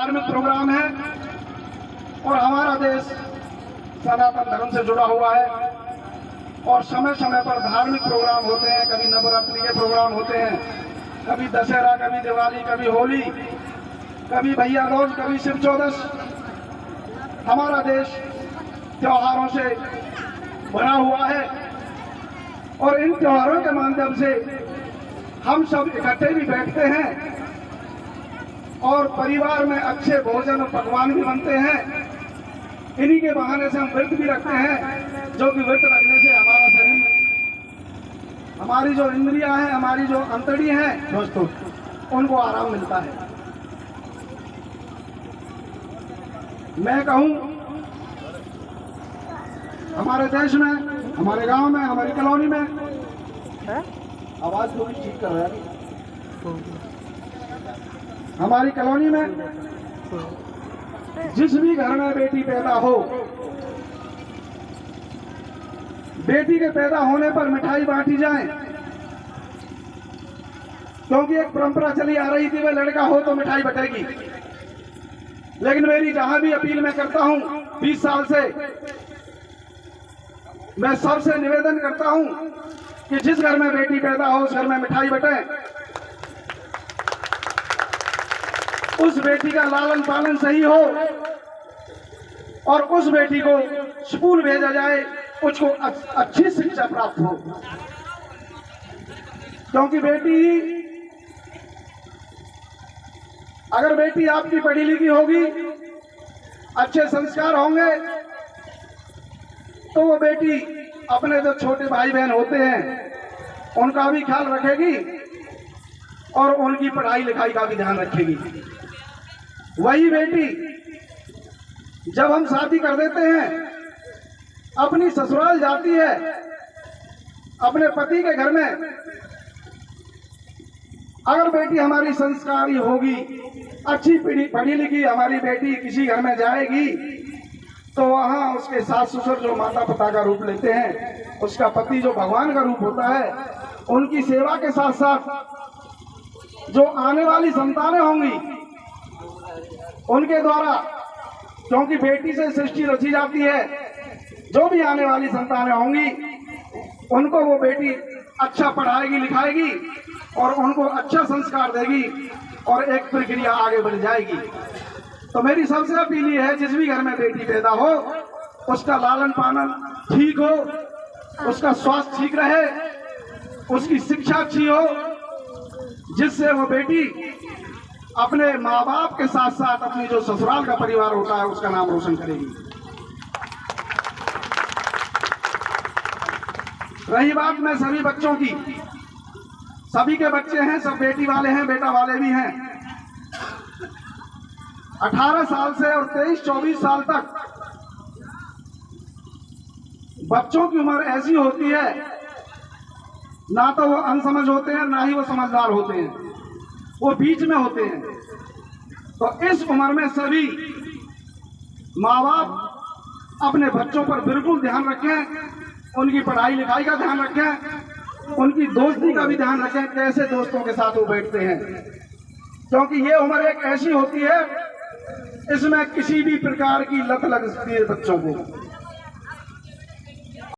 धार्मिक प्रोग्राम है और हमारा देश सनातन धर्म से जुड़ा हुआ है और समय समय पर धार्मिक प्रोग्राम होते हैं। कभी नवरात्रि के प्रोग्राम होते हैं, कभी दशहरा, कभी दिवाली, कभी होली, कभी भैया दूज, कभी शिव चौदस। हमारा देश त्योहारों से बना हुआ है और इन त्योहारों के माध्यम से हम सब इकट्ठे भी बैठते हैं और परिवार में अच्छे भोजन और पकवान भी बनते हैं। इन्हीं के बहाने से हम व्रत भी रखते हैं, जो कि व्रत रखने से हमारा शरीर, हमारी जो इंद्रियां हैं, हमारी जो अंतड़ी हैं दोस्तों, उनको आराम मिलता है। मैं कहूं हमारे देश में, हमारे गांव में, हमारी कॉलोनी में, आवाज थोड़ी ठीक कर रहा है, हमारी कॉलोनी में जिस भी घर में बेटी पैदा हो, बेटी के पैदा होने पर मिठाई बांटी जाए, क्योंकि एक परंपरा चली आ रही थी, वह लड़का हो तो मिठाई बटेगी। लेकिन मेरी जहां भी अपील मैं करता हूं 20 साल से, मैं सबसे निवेदन करता हूं कि जिस घर में बेटी पैदा हो उस घर में मिठाई बटे, उस बेटी का लालन पालन सही हो और उस बेटी को स्कूल भेजा जाए, उसको अच्छी शिक्षा प्राप्त हो। क्योंकि बेटी, अगर बेटी आपकी पढ़ी लिखी होगी, अच्छे संस्कार होंगे, तो वो बेटी अपने जो छोटे भाई बहन होते हैं उनका भी ख्याल रखेगी और उनकी पढ़ाई लिखाई का भी ध्यान रखेगी। वही बेटी जब हम शादी कर देते हैं, अपनी ससुराल जाती है, अपने पति के घर में, अगर बेटी हमारी संस्कारी होगी, अच्छी पढ़ी लिखी हमारी बेटी किसी घर में जाएगी, तो वहाँ उसके सास ससुर जो माता पिता का रूप लेते हैं, उसका पति जो भगवान का रूप होता है, उनकी सेवा के साथ साथ जो आने वाली संतानें होंगी उनके द्वारा, क्योंकि बेटी से सृष्टि रची जाती है, जो भी आने वाली संतानें होंगी उनको वो बेटी अच्छा पढ़ाएगी लिखाएगी और उनको अच्छा संस्कार देगी और एक प्रक्रिया आगे बढ़ जाएगी। तो मेरी सबसे अपील ये है, जिस भी घर में बेटी पैदा हो उसका लालन पालन ठीक हो, उसका स्वास्थ्य ठीक रहे, उसकी शिक्षा अच्छी हो, जिससे वो बेटी अपने माँ बाप के साथ साथ अपनी जो ससुराल का परिवार होता है उसका नाम रोशन करेगी। रही बात में सभी बच्चों की, सभी के बच्चे हैं, सब बेटी वाले हैं, बेटा वाले भी हैं। 18 साल से और 23-24 साल तक बच्चों की उम्र ऐसी होती है, ना तो वो अनसमझ होते हैं, ना ही वो समझदार होते हैं, वो बीच में होते हैं। तो इस उम्र में सभी माँ बाप अपने बच्चों पर बिल्कुल ध्यान रखें, उनकी पढ़ाई लिखाई का ध्यान रखें, उनकी दोस्ती का भी ध्यान रखें, कैसे दोस्तों के साथ वो बैठते हैं, क्योंकि ये उम्र एक ऐसी होती है, इसमें किसी भी प्रकार की लत लग सकती है बच्चों को।